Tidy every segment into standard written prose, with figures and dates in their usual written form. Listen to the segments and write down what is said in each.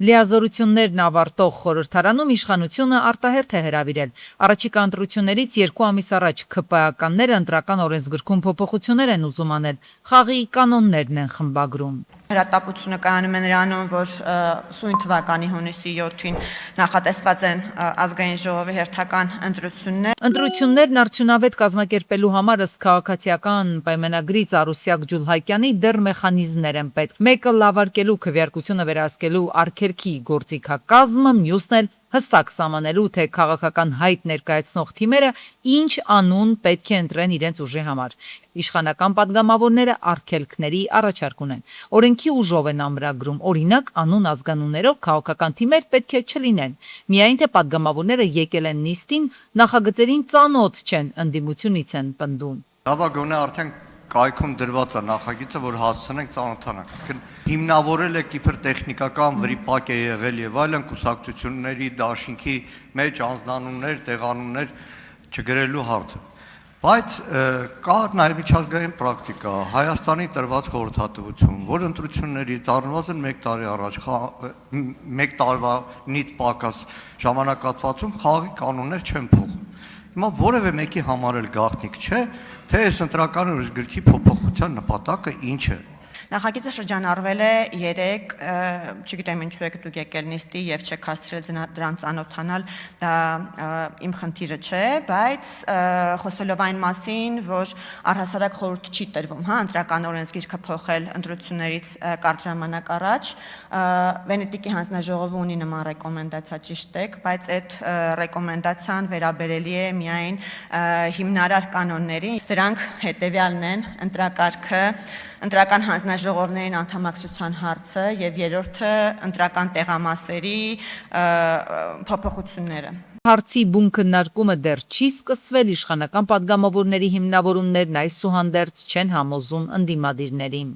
Լիազորություններն ավարտող խորհրդարանում իշխանությունը արտահերթ է հրավիրել։ Առաջիկա ընտրություններից 2 ամիս առաջ ՔՊԱ-ականները ընտրական օրենսգրքում փոփոխություններ են ուզում անել, խաղի կանոններն են խմբագրում։ Հրատապությունը կայանում է նրանում, որ սույն թվականի հունիսի 7-ին նախատեսված են ազգային ժողովի հերթական ընտրություններ։ Ընտրություններն արդյունավետ կազմակերպելու համար ըստ քաղաքացիական պայմանագրից Արուսյակ Ջուլհակյանի դեռ մեխանիզմներ են պետք։ Մեկը լավարկելու քվեարկությունը վերահսկելու արգելքի գործիքակազմը, մյուսն էլ հստակ սահմանելու, թե քաղաքական հայտ ներկայացնող թիմերը ինչ անուն պետք է ընտրեն իրենց ուժի համար։ Իշխանական падգամավորները արգելքների առաջարկ ունեն։ Օրենքի ուժով են ամրագրում, օրինակ անուն ազգանուններով քաղաքական թիմեր պետք է չլինեն։ Միայն թե падգամավորները եկել են նիստին, նախագծերին ծանոթ չեն, ընդդիմությունից են պնդում։ Լավագույնը արդեն կայքում դրված է նախագիծը, որ հասցնենք ծանոթանանք։ Հիմնավորել է իբր տեխնիկական վրիպակ է եղել եւ այլն կուսակցությունների դաշինքի մեջ անձնանուններ, տեղանուններ չգրելու հարցը։ Բայց կա նաեւ միջազգային պրակտիկա, Հայաստանի տրված խորհրդատվություն, որ ընտրություններից առնվազն 1 տարի առաջ 1 տարվանից պակաս ժամանակահատվածում խաղի կանոններ չեն փոխում։ Հիմա որևէ մեկի համար էլ գաղտնիք չէ, թե այս ընտրական օրենսգրքի փոփոխության նպատակը ինչ է։ Նախագիծը շրջանառվել է 3, չգիտեմ ինչու եք դուք եկել նիստի եւ չեք հասցրել դրան ծանոթանալ, դա իմ խնդիրը չէ, բայց խոսելով այն մասին, որ առհասարակ խորհուրդ չի տրվում, ընտրական օրենսգիրքը փոխել ընտրություններից կարճ ժամանակ առաջ, Վենետիկի հանձնաժողովը ունի նման ռեկոմենդացիա, ճիշտ եք, բայց այդ ռեկոմենդացիան վերաբերելի է միայն հիմնարար կանոններին, դրանք հետեւյալն են՝ ընտրակարգը, ընտրական հանձնաժողովներին անդամակցության հարցը եւ երրորդը ընտրական տեղամասերի փոփոխությունները։ Հարցի բուն քննարկումը դեռ չի սկսվել, իշխանական падգամավորների հիմնավորումներն այսուհանդերձ չեն համոզում ընդդիմադիրներին։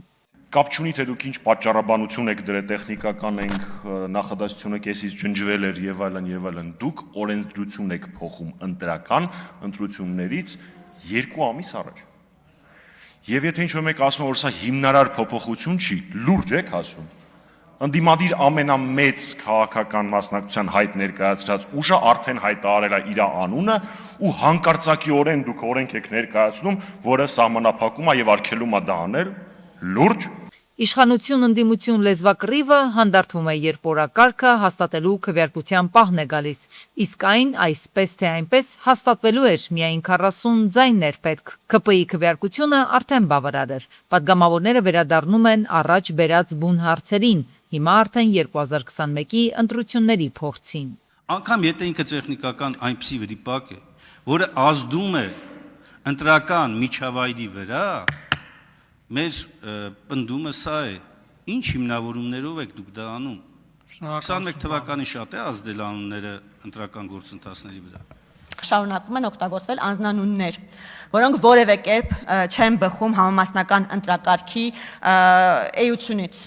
Կապ չունի, թե դուք ինչ պատճառաբանություն եք դրել, տեխնիկական ենք, նախադասությունը կեսից ջնջվել էր եւ այլն, դուք օրենսդրություն եք փոխում ընտրական ընտրություններից 2 ամիս առաջ։ Եվ եթե ինչ-որ մեկ ասում է, որ սա հիմնարար փոփոխություն չի, լուրջ եք ասում։ Ընդդիմադիր ամենամեծ քաղաքական մասնակցության հայտ ներկայացրած ուժը արդեն հայտարարել է իր անունը ու հանկարծակիորեն դուք օրենք եք ներկայացնում, որը սահմանափակում է եւ արգելում է դա անել, լուրջ։ Իշխանություն-ընդդիմություն լեզվակռիվը հանդարտվում է, երբ օրակարգը հաստատելու քվեարկության պահն է գալիս, իսկ այն այսպես թե այնպես հաստատվելու էր, միայն 40 ձայններ պետք։ ՔՊ-ի քվեարկությունը արդեն բավարար էր։ Պատգամավորները վերադառնում են առաջ բերած բուն հարցերին, հիմա արդեն 2021-ի ընտրությունների փորձին։ Անկամ եթե ինքը տեխնիկական այնպիսի վրիպակ է, որը ազդում է ընտրական միջավայրի վրա, մեր պնդումը սա է, ինչ հիմնավորումներով եք դուք դա անում։ 21 թվականի շատ է ազդել անունները ընտրական գործընթացների վրա։ Շարունակվում են օգտագործվել անձնանուններ, որոնք որևէ կերպ չեն բխում համամասնական ընտրակարգի էությունից։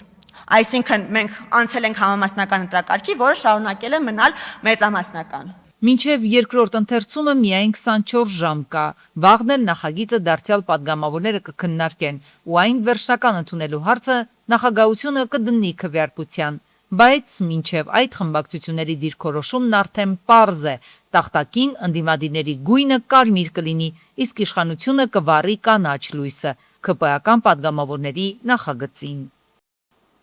Այսինքն մենք անցել ենք համամասնական ընտրակարգի, որը շարունակել է մնալ մեծամասնական։ Մինչև երկրորդ ընթերցումը միայն 24 ժամ կա, վաղն էլ նախագիծը դարձյալ падգամավորները կքննարկեն, ու այն վերջնական ընդունելու հարցը նախագահությունը կդնի քվեարկության, բայց մինչև այդ խմբակցությունների դիրքորոշումն արդեն պարզ է, տախտակին ընդդիմադիրների գույնը կարմիր կլինի, իսկ իշխանությունը կվառի կանաչ լույսը, ՔՊԱ-ական падգամավորների նախագծին։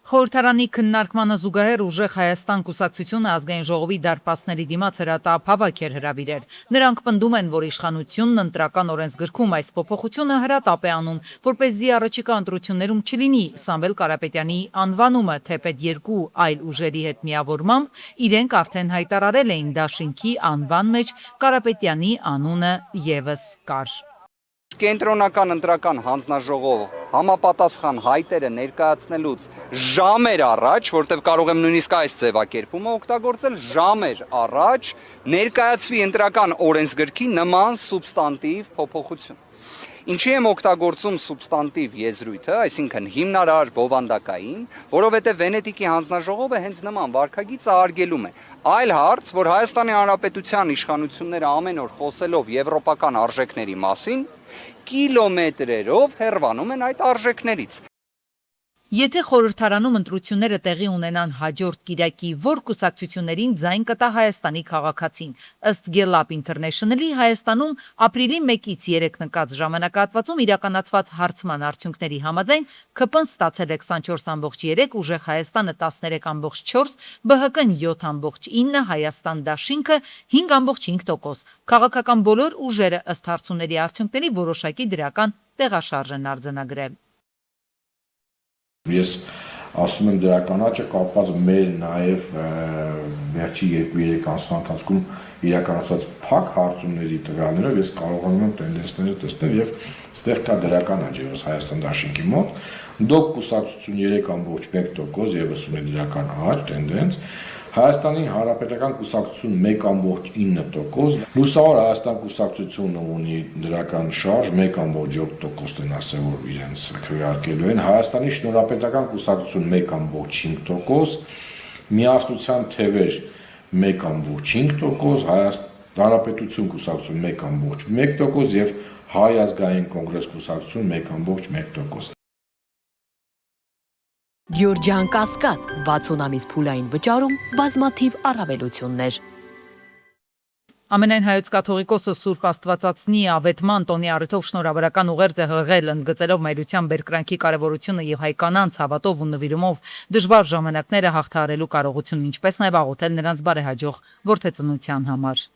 Խորհրդարանի քննարկմանը զուգահեռ ուժեղ Հայաստան կուսակցությունը ազգային ժողովի դարպասների դիմաց հրատապ-հավաք էր հրավիրել։ Նրանք պնդում են, որ իշխանությունն ընտրական օրենսգրքում այս փոփոխությունը հրատապ է անում, որպեսզի առաջիկա ընտրություններում չլինի Սամվել Կարապետյանի անվանումը, թեպետ 2 այլ ուժերի հետ միավորմամբ իրենք արդեն հայտարարել էին դաշինքի անվան մեջ Կարապետյանի անունը եւս կար։ Կենտրոնական ընտրական հանձնաժողովը համապատասխան հայտերը ներկայացնելուց ժամեր առաջ, որտեղ կարող եմ նույնիսկ այս ձևակերպումը օգտագործել, ժամեր առաջ ներկայացվի ընտրական օրենսգրքի նման սուբստանտիվ փոփոխություն։ Ինչի եմ օգտագործում սուբստանտիվ եզրույթը, այսինքն հիմնարար բովանդակային, որովհետև Վենետիկի հանձնաժողովը հենց նման վարքագիծը արգելում է։ Այլ հարց, որ Հայաստանի Հանրապետության իշխանությունները ամեն օր խոսելով եվրոպական արժեքների մասին, կիլոմետրերով հեռվանում են այդ արժեքներից։ Եթե խորհրդարանում ընտրությունները տեղի ունենան հաջորդ կիրակի, որ կուսակցություններին ձայն կտա Հայաստանի քաղաքացին, ըստ Gallup International-ի Հայաստանում ապրիլի 1-ից 3 նկած ժամանակահատվածում իրականացված հարցման արդյունքների համաձայն ՔՊ-ն ստացել է 24.3, ուժեղ Հայաստանը 13.4, ԲՀԿ-ն 7.9, Հայաստան դաշինքը 5.5%։ Քաղաքական բոլոր ուժերը ըստ հարցումների արդյունքների որոշակի դրական տեղաշարժ են արձանագրել։ Ես ասում եմ դրական աճը կապված մեր նաև վերջի 2-3 ամսվա ընթացքում իրականացված փակ հարցումների տվյալներով ես կարողանում եմ տենդենսները տեսնել եւ ստեղ կա դրական աճ եւս Հայաստան դաշինքի մոտ դոկ կուսակցություն 3.1% եւս ունի դրական աճ տենդենս Հայաստանի Հանրապետական կուսակցություն 1.9%, Լուսավոր Հայաստան կուսակցությունը ունի դրական շարժ 1.7%-ն ասել որ իրենց քվեարկելու են, Հայաստանի Շնորհապետական կուսակցություն 1.5%, Միասնության թևեր 1.5%, Հայաստան Հանրապետություն կուսակցություն 1.1% եւ Հայ ազգային կոնգրես կուսակցություն 1.1%։ Գյուրջան Կասկադ 60 ամիս փուլային վճարում բազմաթիվ առավելություններ։ Ամենայն հայոց կաթողիկոսը Սուրբ Աստվածածնի ավետման տոնի առիթով շնորհավորական ուղերձ է հղել, ընդգծելով մայրության բերկրանքի կարևորությունը եւ հայ կանանց հավատով ու նվիրումով դժվար ժամանակները հաղթահարելու կարողությունը, ինչպես նաեւ աղոթել նրանց բարեհաջող որդեծնության համար։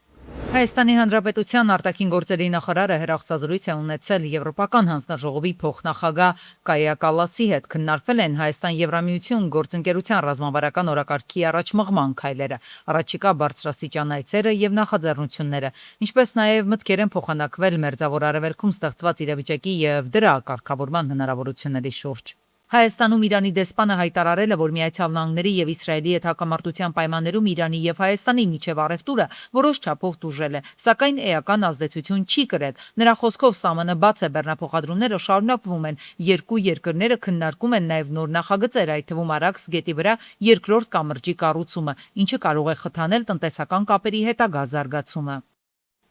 Հայաստանի Հանրապետության արտաքին գործերի նախարարը հեռախոսազրույց է ունեցել Եվրոպական հանձնաժողովի փոխնախագահ Կայա Կալասի հետ, քննարկվել են Հայաստան-Եվրամիություն գործընկերության ռազմավարական օրակարգի առաջմղման քայլերը, առաջիկա բարձրաստիճան այցերը եւ նախաձեռնությունները, ինչպես նաեւ մտքեր են փոխանակվել Մերձավոր Արևելքում ստեղծված իրավիճակի եւ դրա կարգավորման հնարավորությունների շուրջ։ Հայաստանում Իրանի դեսպանը հայտարարել է, որ Միացյալ Նահանգների եւ Իսրայելի հետ հակամարտության պայմաններում Իրանի եւ Հայաստանի միջև առևտուրը որոշ չափով տուժել է, սակայն էական ազդեցություն չի կրել։ Նրա խոսքով ՍԱՄՆ բաց է, բեռնափոխադրումները շարունակվում են։ Երկու երկրները քննարկում են նաեւ նոր նախագծեր, այդ թվում Արաքս գետի վրա երկրորդ կամրջի կառուցումը, ինչը կարող է խթանել տնտեսական կապերի հետագա զարգացումը։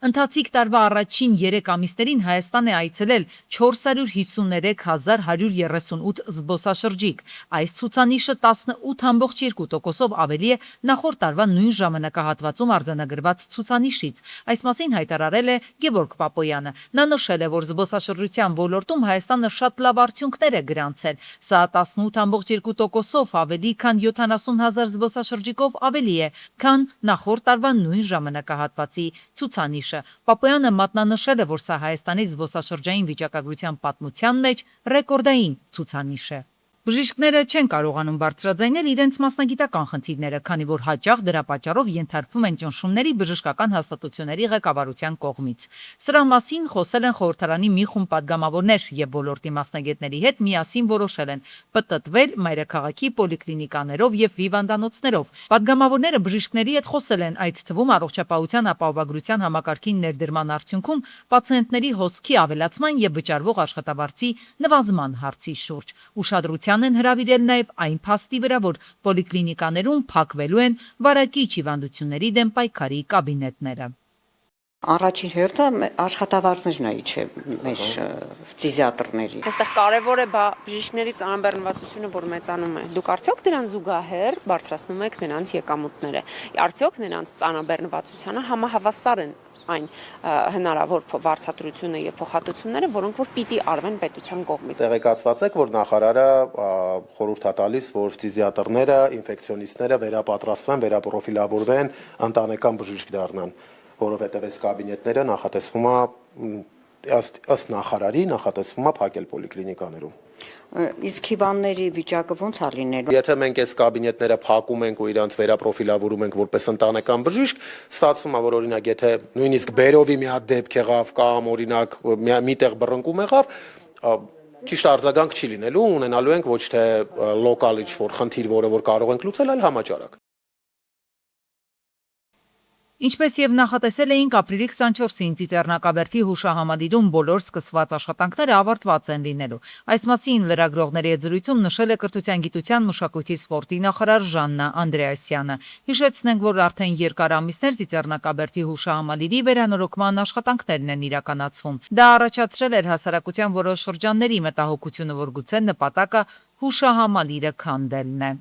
Ընթացիկ տարվա առաջին 3 ամիսներին Հայաստան է այցելել 453.138 զբոսաշրջիկ։ Այս ցուցանիշը 18.2%-ով ավելի է նախորդ տարվա նույն ժամանակահատվածում արձանագրված ցուցանիշից։ Այս մասին հայտարարել է Գևորգ Պապոյանը։ Նա նշել է, որ զբոսաշրջության ոլորտում Հայաստանը շատ լավ արդյունքներ է գրանցել։ Սա 18.2%-ով ավելի, քան 70,000 զբոսաշրջիկով ավելի է, քան նախորդ տարվա նույն ժամանակահատվածի ցուցանիշ։ Պապոյանը մատնանշել է, որ սա Հայաստանի զբոսաշրջային վիճակագրության պատմության մեջ ռեկորդային ցուցանիշ է։ Բժիշկները չեն կարողանում բարձրաձայնել իրենց մասնագիտական խնդիրները, քանի որ հաճախ դրա պատճառով ենթարկվում են ճնշումների բժշկական հաստատությունների ղեկավարության կողմից։ Սրա մասին խոսել են խորհրդարանի մի խումբ падգամավորներ եւ ոլորտի մասնագետների հետ միասին որոշել են պտտվել մայրաքաղաքի պոլիկլինիկաներով եւ հիվանդանոցներով։ Падգամավորները բժիշկների հետ խոսել են, այդ թվում առողջապահության ապահովագրության համակարգին ներդրման արդյունքում պացիենտների հոսքի ավելացման եւ վճարվող աշխատավարձի նվազման հարցի շուրջ։ Ուշադրության են հրավիրել նաև այն փաստի վրա, որ պոլիկլինիկաներում փակվելու են վարակիչ հիվանդությունների դեմ պայքարի կաբինետները։ Առաջին հերթը աշխատավարձներն է իջե մեր ֆիզիատրների։ Այստեղ կարևոր է բժիշկների ծանրաբեռնվածությունը, որ մեծանում է։ Դուք արդյոք դրան զուգահեռ բարձրացնում եք նրանց եկամուտները։ Արդյոք նրանց ծանրաբեռնվածությանը համահավասար են այն հնարավոր վարձատրությունը եւ փոխհատուցումները, որոնք որ պիտի արվեն պետության կողմից։ Տեղեկացված եք, որ նախարարը խորհուրդ է տալիս, որ ֆիզիատրները, ինֆեկցիոնիստները վերապատրաստվեն, վերապրոֆիլավորվեն, ընտանեկան բժիշկ դառնան, որովհետեւ այս կաբինետները նախատեսվում է ըստ նախարարի նախատեսվում է փակել պոլիկլինիկաներում։ Իսկ հիվանդների վիճակը ո՞նց է լինելու։ Եթե մենք այս կաբինետները փակում ենք ու իրանց վերապրոֆիլավորում ենք որպես ընտանեկան բժիշկ, ստացվում է, որ օրինակ եթե նույնիսկ բերովի մի հատ դեպք եղավ կամ օրինակ միտեղ բռնկում եղավ, ճիշտ արձագանք չի լինելու, ունենալու ենք ոչ թե լոկալ ինչ-որ խնդիր, որը որ կարող ենք լուծել, այլ համաճարակ։ Ինչպես եւ նախատեսել էինք, ապրիլի 24-ին Ծիծեռնակաբերդի հուշահամալիրում բոլոր սկսված աշխատանքները ավարտված են լինելու։ Այս մասին լրագրողների հետ զրույցում նշել է Կրթության, գիտության, մշակույթի, սպորտի նախարար Ժաննա Անդրեասյանը։ Հիշեցնենք, որ արդեն երկար ամիսներ Ծիծեռնակաբերդի հուշահամալիրի վերանորոգման աշխատանքներն են իրականացվում։ Դա առաջացրել էր հասարակության որոշ շրջանների մտահոգությունը, որ գուցե նպատակը հուշահամալիրը քանդելն է։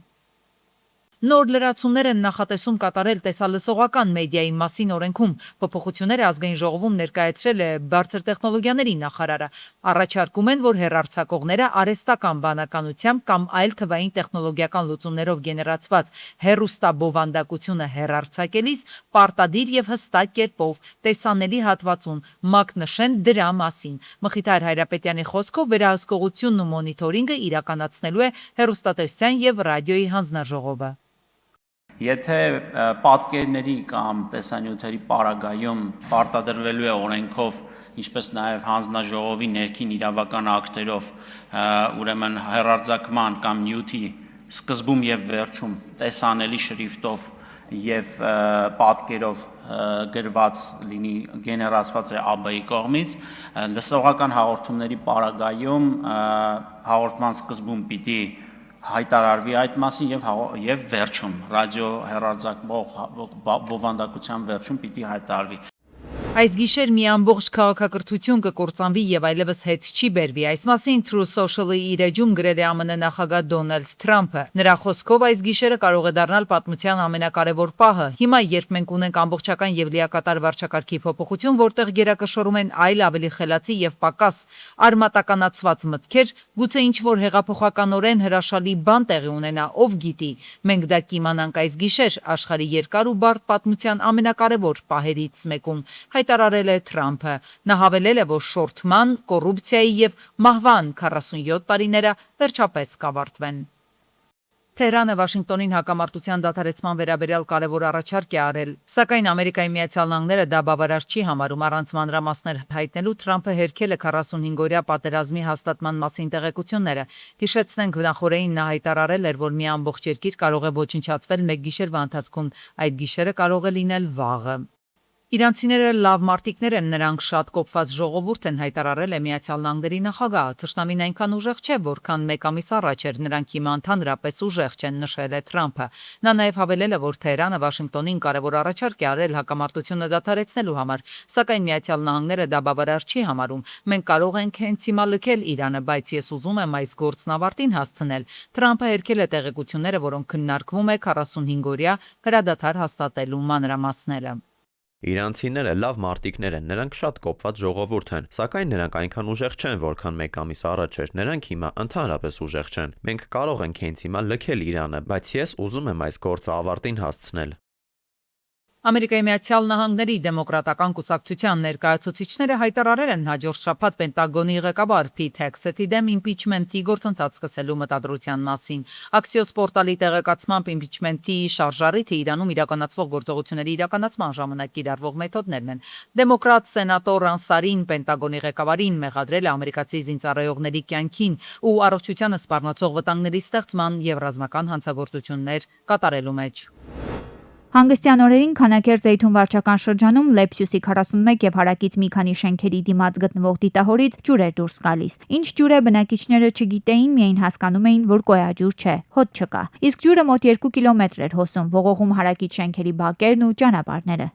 Նոր լրացումներ են նախատեսում կատարել տեսալսողական մեդիայի մասին օրենքում։ Փոփոխությունները ազգային ժողովում ներկայացրել է բարձր տեխնոլոգիաների նախարարը։ Առաջարկում են, որ հեռարձակողները արհեստական բանականությամբ կամ այլ թվային տեխնոլոգիական լուծումներով գեներացված հեռուստաբովանդակությունը հեռարձակելիս պարտադիր եւ հստակ կերպով տեսանելի հատվածում մակնշեն դրա մասին։ Մխիթար Հայրապետյանի խոսքով վերահսկողությունն ու մոնիթորինգը իրականացնելու է հեռուստատեսության եւ ռադիոյի հանձնաժողովը։ Եթե պատկերների կամ տեսանյութերի պարագայում պարտադրվելու է օրենքով, ինչպես նաև հանձնաժողովի ներքին իրավական ակտերով, ուրեմն հեռարձակման կամ նյութի սկզբում եւ վերջում տեսանելի շրիֆտով եւ պատկերով գրված լինի, գեներացված է ԱԲ-ի կողմից, լսողական հաղորդումների պարագայում հաղորդման սկզբում պիտի հայտարարվի այդ մասին եւ վերջում ռադիո հեռարձակվող բովանդակության վերջում պիտի հայտարարվի։ Այս գիշեր մի ամբողջ քաղաքակրթություն կկործանվի եւ այլևս հետ չի բերվի։ Այս մասին True Social-ի իր էջում գրել է ԱՄՆ նախագահ Դոնալդ Թրամփը։ Նրա խոսքով այս գիշերը կարող է դառնալ պատմության ամենակարևոր պահը։ Հիմա, երբ մենք ունենք ամբողջական եւ լիակատար վարչակարգի փոփոխություն, որտեղ գերակշռում են այլ ավելի խելացի եւ պակաս արմատականացված մտքեր, գուցե ինչ-որ հեղափոխականորեն հրաշալի բան տեղի ունենա, ով գիտի։ Մենք դա կիմանանք այս գիշեր աշխարհի երկար ու բարդ պատմության ամենակարևոր պահերից մեկում։ Հայտարարել է Թրամփը։ Նա հավելել է, որ շորթման, կոռուպցիայի եւ մահվան 47 տարիները վերջապես կավարտվեն։ Թեհրանը Վաշինգտոնին հակամարտության դադարեցման վերաբերյալ կարևոր առաջարկ է արել, սակայն Ամերիկայի Միացյալ Նահանգները դա բավարար չի համարում։ Առանց մանրամասներ հայտնելու Թրամփը հերքել է 45-օրյա պատերազմի հաստատման մասին տեղեկությունները։ Հիշեցնենք, նախորդին նա հայտարարել էր, որ մի ամբողջ երկիր կարող է ոչնչացվել մեկ գիշերվա ընթացքում, այդ գիշերը կարող է լինել վաղը։ Իրանցիները լավ մարտիկներ են, նրանք շատ կոփված ժողովուրդ են, հայտարարել է Միացյալ Նահանգների նախագահը։ Թշնամին այնքան ուժեղ չէ, որքան մեկ ամիս առաջ էր, նրանք հիմա ընդհանրապես ուժեղ չեն, նշել է Թրամփը։ Նա նաև հավելել է, որ Թեհրանը Վաշինգտոնին կարևոր առաջարկ է արել հակամարտությունը դադարեցնելու համար, սակայն Միացյալ Նահանգները դա բավարար չի համարում։ Մենք կարող ենք հենց հիմա լքել Իրանը, բայց ես ուզում եմ այս գործն ավարտին հասցնել։ Թրամփը հերքել է տեղեկությունները, որոնք քննարկվում է 45-օրյա հրադադար հաստատելու մանրամասները։ Իրանցիները լավ մարտիկներ են, նրանք շատ կոփված ժողովուրդ են, սակայն նրանք այնքան ուժեղ չեն, որքան մեկ ամիս առաջ էր, նրանք հիմա ընդհանրապես ուժեղ չեն։ Մենք կարող ենք հենց հիմա լքել Իրանը, բայց ես ուզում եմ այս գործը ավարտին հասցնել։ Ամերիկայի Միացյալ Նահանգների դեմոկրատական կուսակցության ներկայացուցիչները հայտարարել են հաջորդ շաբաթ Պենտագոնի ղեկավար Փիթ Հեքսեթի դեմ իմպիչմենտի գործընթաց սկսելու մտադրության մասին։ Axios պորտալի տեղեկացմամբ իմպիչմենտի շարժառիթը Իրանում իրականացվող գործողությունների իրականացման ժամանակ կիրառվող մեթոդներն են։ Դեմոկրատ սենատոր Անսարին Պենտագոնի ղեկավարին մեղադրել է ամերիկացի զինծառայողների կյանքին ու առողջությանը սպառնացող վտանգների ստեղծման եւ ռազմական հանցագործություններ կատարելու մեջ։ Հանգստյան օրերին Քանաքեր-Զեյթուն վարչական շրջանում Լեփսյուսի 41 եւ հարակից մի քանի շենքերի դիմաց գտնվող դիտահորից ջուր էր դուրս գալիս։ Ինչ ջուր է բնակիչները չգիտեին, միայն հասկանում էին, որ կոյաջուր չէ, հոտ չկա։ Իսկ ջուրը մոտ 2 կիլոմետր էր հոսում, ողողում հարակից շենքերի բակերն ու ճանապարհները։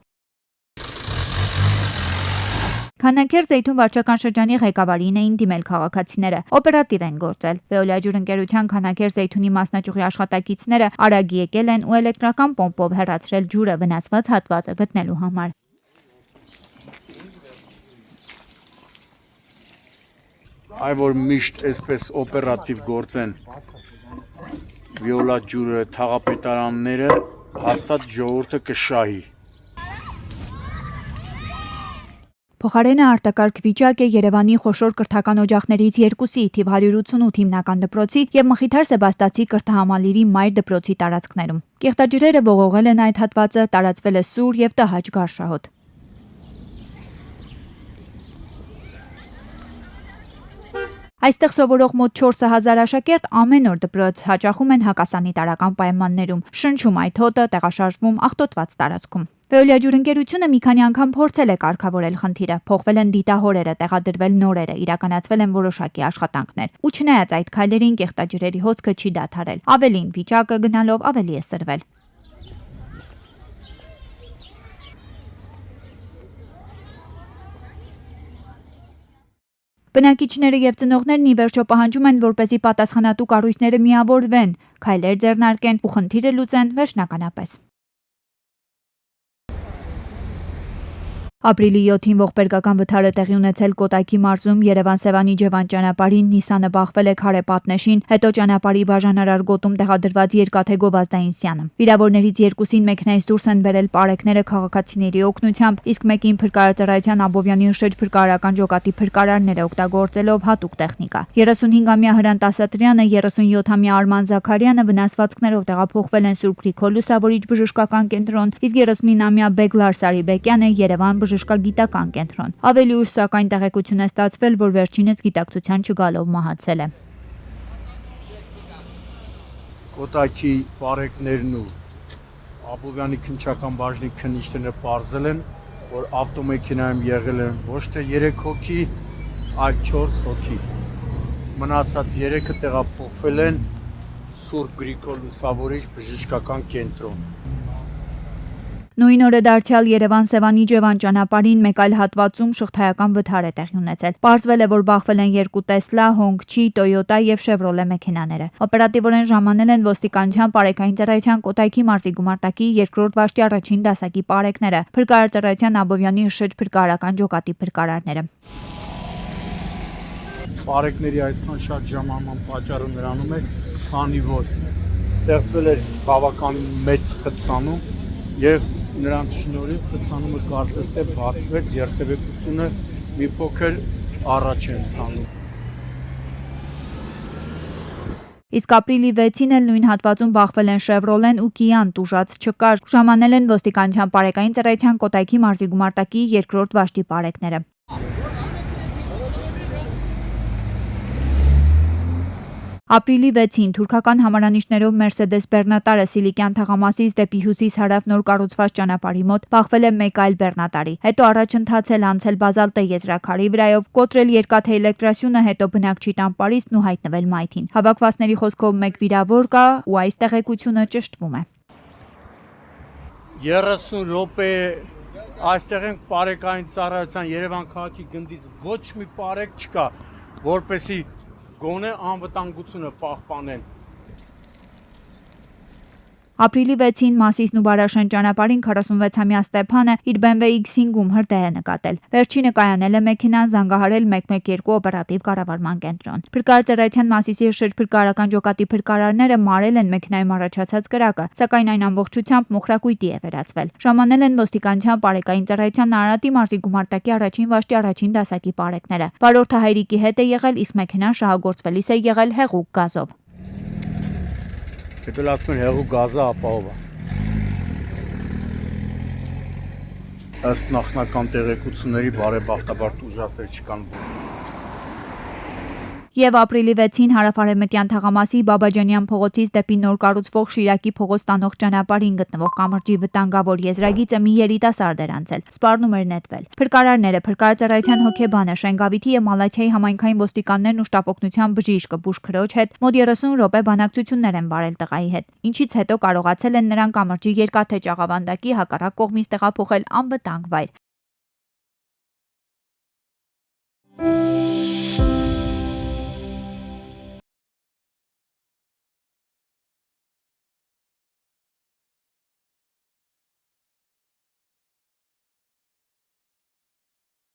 Քանաքեր-Զեյթուն վարչական շրջանի ղեկավարին էին դիմել քաղաքացիները, օպերատիվ են գործել։ Veolia ջուր ընկերության Քանաքեր-Զեյթունի մասնաճյուղի աշխատակիցները արագ եկել են ու էլեկտրական պոմպով հեռացրել ջուրը վնասված հատվածը գտնելու համար։ Այ որ միշտ այսպես օպերատիվ գործեն Veolia ջուրը, թաղապետարանները, հաստատ ժողովուրդը կշահի։ Փոխարենը արտակարգ վիճակ է Երևանի խոշոր կրթական օջախներից երկուսի թիվ 188 հիմնական դպրոցի եւ Մխիթար Սեբաստացի կրթահամալիրի մայր դպրոցի տարածքներում։ Կեղտաջրերը ողողել են այդ հատվածը, տարածվել է սուր եւ տհաճ գարշահոտ։ Այստեղ սովորող մոտ 4000 աշակերտ ամեն օր դպրոց հաճախում են հակասանիտարական պայմաններում, շնչում այդ հոտը, տեղաշարժվում աղտոտված տարածքում։ Veolia ջուրընկերությունը մի քանի անգամ փորձել է կարգավորել խնդիրը, փոխվել են դիտահորերը, տեղադրվել նորերը, իրականացվել են որոշակի աշխատանքներ։ Ու չնայած այդ քայլերին կեղտաջրերի հոսքը չի դադարել։ Ավելին, վիճակը գնալով ավելի է սրվել։ Բնակիչները եւ ծնողներն ի վերջո պահանջում են, որպեսզի պատասխանատու կառույցները միավորվեն, քայլեր ձեռնարկեն ու խնդիրը լուծեն վերջնականապես։ Ապրիլի 7-ին ողբերգական վթարը տեղի ունեցել Կոտայքի մարզում Երևան-Սևանի Ջևան ճանապարհին Նիսանը բախվել է քարե պատնեշին, հետո ճանապարհի բաժանարար գոտում տեղադրված երկաթե գովազդային սյանը։ Վիրավորներից երկուսին մեքենայից դուրս են բերել պարեկները քաղաքացիների օգնությամբ, իսկ մեկին Փրկարարծրայության Աբովյանի շրջփրկարարական ջոկատի փրկարարները օգտագործելով հատուկ տեխնիկա։ 35-ամյա Հրանտ Ասատրյանը, 37-ամյա Արման Զաքարյանը վնասվածքներով տեղափոխվել են Սուրբ Գրիգոր Լուսավորիչ բժշկական կենտրոն, իսկ 39-ամյա Բեգլար Սարիբեկյանը Երևան բժշկագիտական կենտրոն։ Ավելի ուշ սակայն տեղեկություն է ստացվել, որ վերջինս գիտակցության չգալով մահացել է։ Կոտայքի պարեկներն ու Աբովյանի քննչական բաժնի քննիչները պարզել են, որ ավտոմեքենայում եղել են ոչ թե 3 հոգի, այլ 4 հոգի։ Մնացած 3-ը տեղափոխվել են Սուրբ Գրիգոր Լուսավորիչ բժշկական կենտրոն։ Նույն օրը դարձյալ Երևան-Սևանի Ջևան ճանապարհին մեկ այլ հատվածում շղթայական վթար է տեղի ունեցել։ Պարզվել է, որ բախվել են 2 Տեսլա, Հոնգչի, Տոյոտա եւ Շևրոլե մեքենաները։ Օպերատիվորեն ժամանել են ոստիկանության պարեկային ծառայության Կոտայքի մարզի գումարտակի 2-րդ վաշտի առաջին դասակի պարեկները, Փրկարարծրայության Աբովյանի շրջփրկարարական ջոկատի փրկարարները։ Պարեկների այսքան շատ ժամանման պատճառը նրանում է, քանի որ ստեղծվել էր բավական մեծ խցանում եւ նրանց շնորհիվ խցանումը կարծես թե բացվեց, երթևեկությունը մի փոքր առաջ է ընթանում։ Իսկ ապրիլի 6-ին էլ նույն հատվածում բախվել են Շևրոլեն ու Կիան, տուժած չկար։ Ժամանել են ոստիկանության պարեկային ծառայության Կոտայքի մարզի գումարտակի 2-րդ վաշտի պարեկները։ Ապրիլի 6-ին թուրքական համարանիշներով Mercedes բեռնատարը Սիլիկյան թաղամասից դեպի հյուսիս-հարավ նոր կառուցված ճանապարհի մոտ բախվել է մեկ այլ բեռնատարի։ Հետո առաջընթացել անցել բազալտե եզրաքարի վրայով, կոտրել երկաթե էլեկտրասյունը, հետո բնակչի տան Պարիսն ու հայտնվել մայթին։ Հավաքվածների խոսքով մեկ վիրավոր կա ու այս տեղեկությունը ճշտվում է։ 30 րոպե այստեղ ենք պարեկային ծառայության Երևան քաղաքի գնդից ոչ մի պարեկ չկա, որպեսի գոնե անվտանգությունը պահպանեն։ Ապրիլի 6-ին Մասիսն ու Բարաշեն ճանապարհին 46-ամյա Ստեփանը իր BMW X5-ում հրդեհ է նկատել։ Վերջինը կայանել է մեքենան, զանգահարել 112 օպերատիվ կառավարման կենտրոն։ Փրկարարծրայության Մասիսի շրջփրկարարական ջոկատի փրկարարները մարել են մեքենայում առաջացած կրակը, սակայն այն ամբողջությամբ մոխրակույտի է վերածվել։ Ժամանել են ոստիկանության պարեկային ծառայության Արարատի մարզի գումարտակի առաջին վաշտի առաջին դասակի պարեկները։ Վարորդը հայրիկի հետ է եղել, իսկ մեքենան շահագործվելիս է եղել հեղուկ գազով։ Հետո ասում են հեղուկ գազը ապահով է։ Ըստ նախնական տեղեկությունների բարեբախտաբար ուժասեր չկան։ Եվ ապրիլի 6-ին հարավարևմտյան թաղամասի Բաբաջանյան փողոցից դեպի նոր կառուցվող Շիրակի փողոց տանող ճանապարհին գտնվող կամրջի վտանգավոր եզրագիծը մի երիտասարդ էր անցել, սպառնում էր նետվել։ Փրկարարները, Փրկարարծրայության հոգեբանը, Շենգավիթի եւ Մալաթիայի համայնքային ոստիկաններն ու շտապօգնության բժիշկը Բուժքրոջ հետ մոտ 30 րոպե բանակցություններ են վարել տղայի հետ, ինչից հետո կարողացել են նրան կամրջի երկաթե ճաղավանդակի հակառակ կողմից տեղափոխել անվտանգ վայր։